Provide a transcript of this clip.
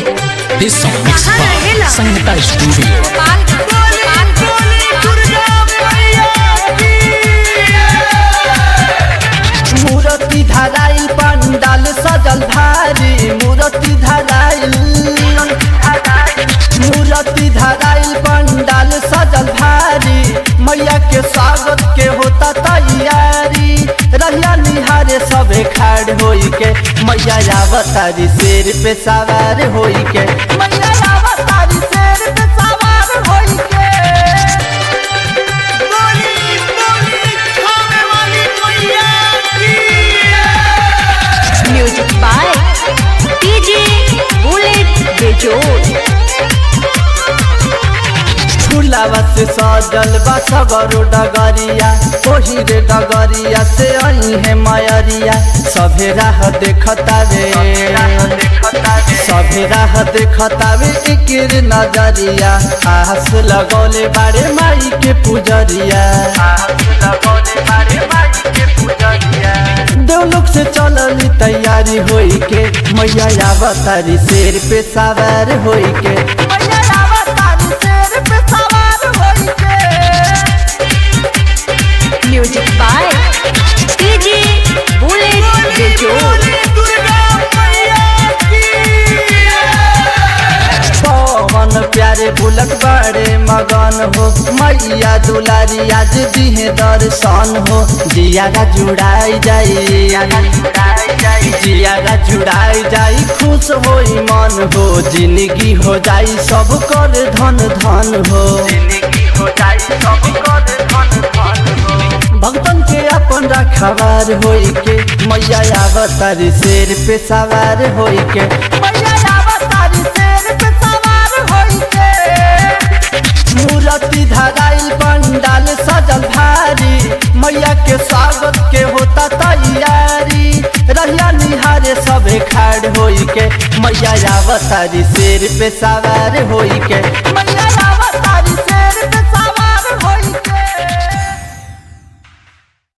This song mixed by Sangeeta Studio. मूर्ति धराइल पंडाल सजल भारी, मूर्ति धराइल पंडाल सजल भारी। मैया के स्वागत के होता तैयारी, रहिया निहारे सबे खाड़ होई के। मैया आवतारी शेर पे सवार होई के, मैया आवतारी शेर पे सवार होई के। म्यूजिक बाय डीजे बुलेट बेजोड़। फुलावा से सजल बा सगरो डगरिया, ओही रे डगरिया से आई है मायरिया। सभे राह देखतावे, सभे राह देखतावे एकेर नजरिया। आस लगौले बारे माई के पुजरिया, देवलोक से चलली तैयारी होई के। मैया आवतारी शेर पे सवार होई के, मैया आवतारी शेर पे सवार होई के। म्यूजिक बाय डीजे बुलेट बेजोड़। पवन प्यारे बुलक बड़े मगन हो, मैया दुलारी आज दिहे दर्शन हो। जियारा जुड़ाई जाई, जियारा जुड़ाई जाई, खुश होई मन हो। जिंदगी हो जाई सब कर धन धन हो, भक्तन के अपन रखवार होई के। मैया आवतारी शेर पे सवार होई के, मैया आवतारी शेर पे सवार होई के। मूर्ति धराइल पंडाल सजल भारी, मैया के स्वागत के होता तैयारी। रहिया निहारे सबे खाड़ होई के। मैया आवतारी शेर पे सवार होई के, मैया